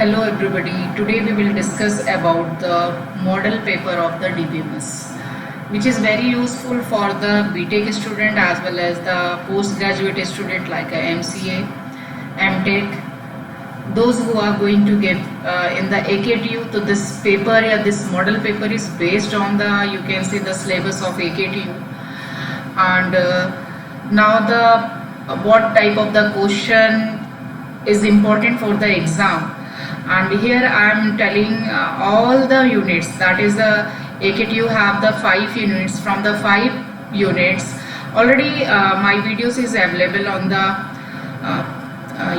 Hello everybody. Today we will discuss about the model paper of the DBMS, which is very useful for the BTech student as well as the postgraduate student like a MCA, MTech. Those who are going to get in the AKTU, so this paper, this model paper is based on the, you can see the syllabus of AKTU, and now the what type of the question is important for the exam. And here I am telling all the units, that is the AKTU have the 5 units. From the 5 units already my videos is available on the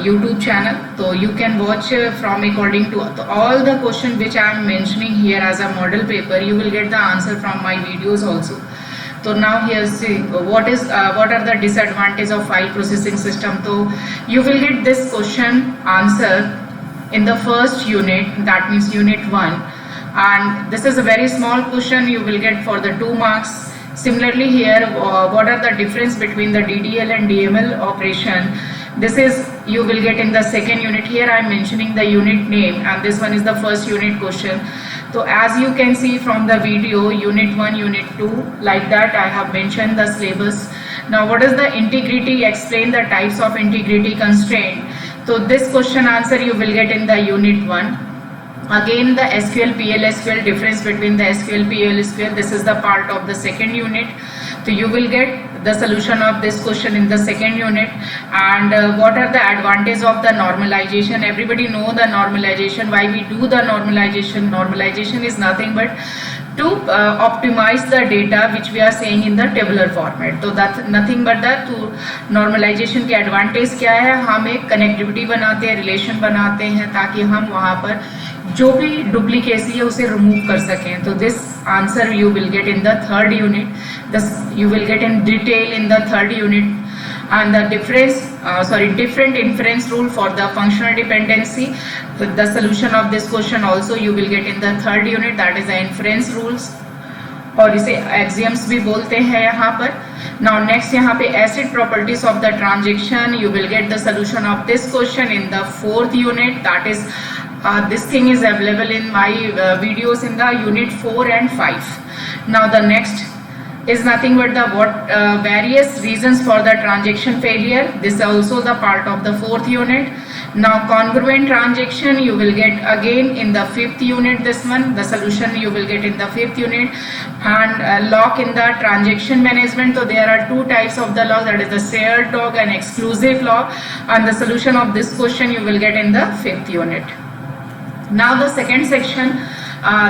YouTube channel, so you can watch from according to all the question which I am mentioning here as a model paper. You will get the answer from my videos also. So now here see what are the disadvantages of file processing system. So you will get this question answer in the first unit, that means unit 1, and this is a very small question you will get for the 2 marks. Similarly here, what are the difference between the DDL and DML operation, this is you will get in the second unit. Here I am mentioning the unit name, and this one is the first unit question. So as you can see from the video, unit 1, unit 2, like that I have mentioned the syllabus. Now what is the integrity, explain the types of integrity constraint. So this question answer you will get in the unit 1. Again the SQL PL/SQL, difference between the SQL PL/SQL, this is the part of the second unit. So you will get the solution of this question in the second unit. And what are the advantages of the normalization? Everybody know the normalization. Why we do the normalization? Normalization is nothing but to optimize the data which we are saying in the tabular format. So that's nothing but that. तो normalization के advantage क्या है, हम एक connectivity बनाते हैं, relation बनाते हैं, ताकि हम वहाँ पर जो भी duplicacy है उसे remove कर सकें. तो this answer you will get in the third unit. This you will get in detail in the third unit. And the different inference rule for the functional dependency, the solution of this question also you will get in the third unit, that is the inference rules, और इसे axioms भी बोलते हैं यहाँ पर. Now next यहाँ पे acid properties of the transaction, you will get the solution of this question in the fourth unit, that is this thing is available in my videos in the unit 4 and 5. Now the next is nothing but the various reasons for the transaction failure. This is also the part of the fourth unit. Now congruent transaction you will get again in the fifth unit. This one, the solution you will get in the fifth unit. And lock in the transaction management. So there are 2 types of the lock, that is the shared lock and exclusive lock, and the solution of this question you will get in the fifth unit. Now the second section,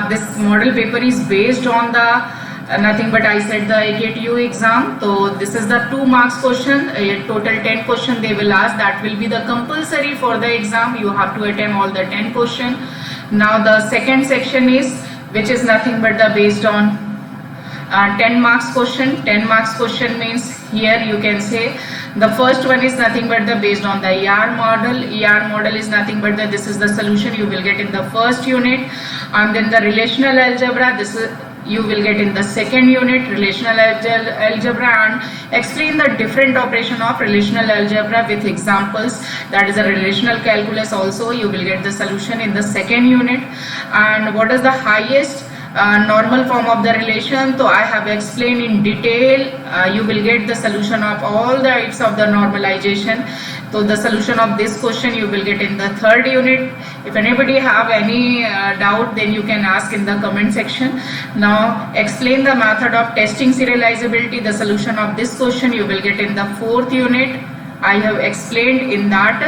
this model paper is based on the nothing but I said the AKTU exam. So this is the 2 marks question, total 10 question they will ask. That will be the compulsory for the exam. You have to attempt all the 10 question. Now the second section is, which is nothing but the based on 10 marks question. 10 marks question means here you can say the first one is nothing but the based on the ER model. ER model is nothing but the, this is the solution you will get in the first unit. And then the relational algebra, this is you will get in the second unit, relational algebra, and explain the different operation of relational algebra with examples, that is a relational calculus also you will get the solution in the second unit. And what is the highest normal form of the relation, so I have explained in detail. You will get the solution of all the types of the normalization. So the solution of this question you will get in the third unit. If anybody have any doubt, then you can ask in the comment section. Now explain the method of testing serializability. The solution of this question you will get in the fourth unit. I have explained in that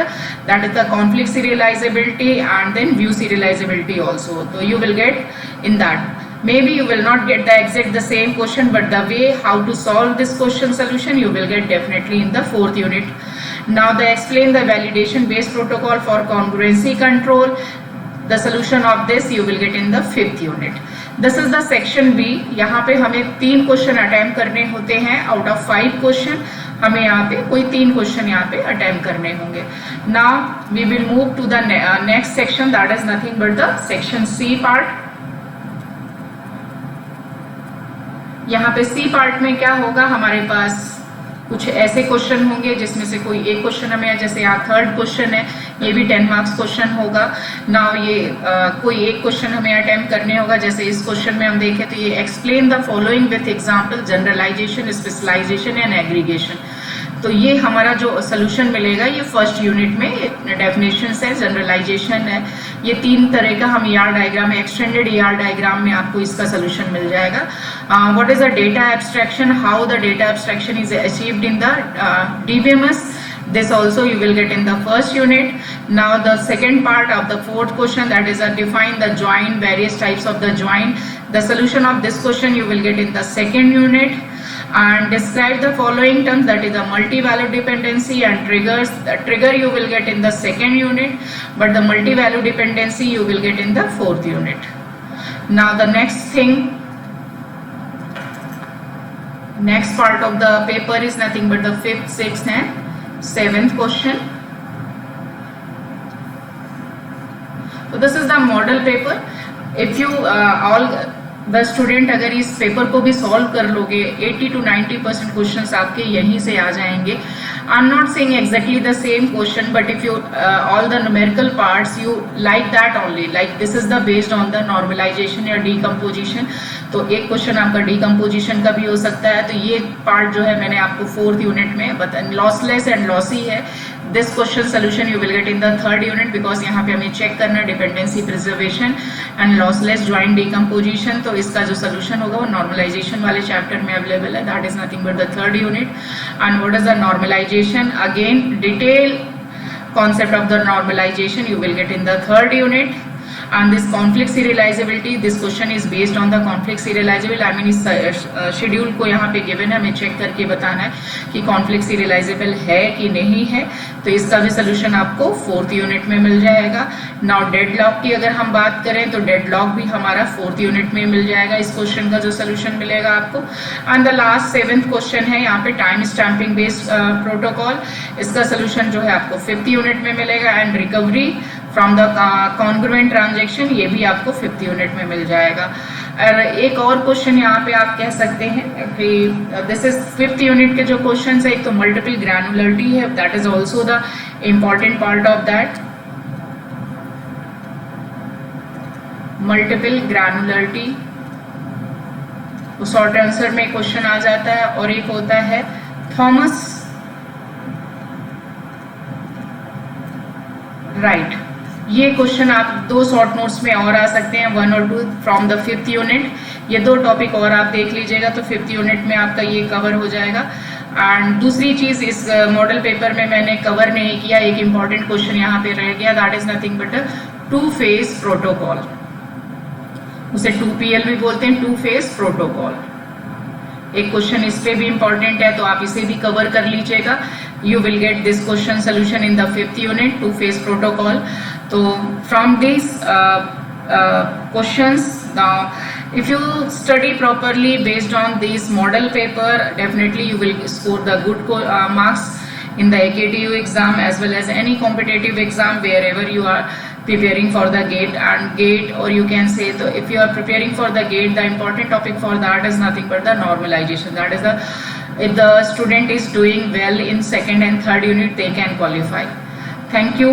is the conflict serializability and then view serializability also. So you will get in that. Maybe you will not get the exact the same question, but the way how to solve this question solution you will get definitely in the fourth unit. Now they explain the validation based protocol for congruency control. The solution of this you will get in the fifth unit. This is the section B. यहाँ पे हमें 3 question attempt करने होते हैं out of 5 question. हमें यहाँ पे कोई 3 क्वेश्चन यहाँ पे अटेम्प्ट करने होंगे. Now we will move to the next section, that is nothing but the section C part. यहाँ पे सी पार्ट में क्या होगा, हमारे पास कुछ ऐसे क्वेश्चन होंगे जिसमें से कोई एक क्वेश्चन हमें, जैसे यहाँ थर्ड क्वेश्चन है, ये भी 10 मार्क्स क्वेश्चन होगा। नाउ ये कोई एक क्वेश्चन हमें अटेम्प्ट करने होगा। जैसे इस क्वेश्चन में हम देखें तो ये explain the following with example generalization, specialization and aggregation. तो ये हमारा जो सोल्यूशन मिलेगा ये फर्स्ट यूनिट में डेफिनेशंस है, जनरलाइजेशन है, ये 3 तरह का हम ER diagram, extended ER diagram में आपको इसका सोल्यूशन मिल जाएगा। What is the data abstraction, how the data abstraction is achieved in the DBMS, this also you will get in the first unit. Now the second part of the fourth question, that is define the join, various types of the join. The solution of this question you will get in the second unit. And describe the following terms, that is the multi-value dependency and triggers. The trigger you will get in the second unit, but the multi-value dependency you will get in the fourth unit. Now the next thing, next part of the paper is nothing but the 5th, 6th and 7th question. So this is the model paper. If you all the student अगर इस paper को भी solve कर लोगे, 80 to 90% questions आपके यहीं से आ जाएंगे। I am not saying exactly the same question, but if you all the numerical parts you like that only, like this is the based on the normalization या डीकम्पोजिशन। तो एक क्वेश्चन आपका decomposition का भी हो सकता है। तो ये पार्ट जो है मैंने आपको 4th यूनिट में बताया, लॉसलेस एंड लॉसी है। This question solution you will get in the 3rd unit, because यहाँ पे हमें चेक करना dependency preservation and lossless joint decomposition. तो इसका जो सोल्यूशन होगा वो नॉर्मलाइजेशन वाले चैप्टर में अवेलेबल है, that is nothing but the 3rd unit. And what is the normalization, again detail concept of the normalization you will get in the 3rd unit. And this conflict serializability, this question is based on the conflict serializable, I mean इस schedule को यहाँ पे given है, हमें check करके बताना है कि conflict serializable है कि नहीं है। तो इसका भी सोल्यूशन आपको 4th यूनिट में मिल जाएगा। नाउ डेडलॉक की अगर हम बात करें तो डेडलॉक भी हमारा 4th यूनिट में मिल जाएगा, इस क्वेश्चन का जो सोल्यूशन मिलेगा आपको। And the last 7th question है यहाँ पे टाइम स्टैम्पिंग बेस्ड प्रोटोकॉल, इसका सोल्यूशन जो है आपको 5th यूनिट में मिलेगा। And recovery from the congruent transaction, ये भी आपको 5th यूनिट में मिल जाएगा। और एक और क्वेश्चन यहाँ पे आप कह सकते हैं कि दिस इज 5th यूनिट के जो क्वेश्चन है, एक तो मल्टीपल ग्रैनुलरिटी है, that is also the important part of that. Multiple granularity short answer में क्वेश्चन आ जाता है। और एक होता है थॉमस राइट, ये क्वेश्चन आप 2 शॉर्ट नोट्स में और आ सकते हैं, 1 और 2 फ्रॉम द 5th यूनिट। ये 2 टॉपिक और आप देख लीजिएगा तो 5th यूनिट में आपका ये कवर हो जाएगा। एंड दूसरी चीज इस मॉडल पेपर में मैंने कवर नहीं किया, एक इंपॉर्टेंट क्वेश्चन यहाँ पे रह गया, that is nothing but 2 phase protocol, उसे 2PL भी बोलते हैं, 2 फेज प्रोटोकॉल। एक क्वेश्चन इस पे भी इंपॉर्टेंट है तो आप इसे भी कवर कर लीजिएगा। You will get this question solution in the 5th unit, 2 phase protocol. So from these questions, now if you study properly based on this model paper, definitely you will score the good marks in the AKTU exam as well as any competitive exam wherever you are preparing for the GATE. And GATE, or you can say, so if you are preparing for the GATE, the important topic for that is nothing but the normalization. That is the, if the student is doing well in 2nd and 3rd unit, they can qualify. Thank you.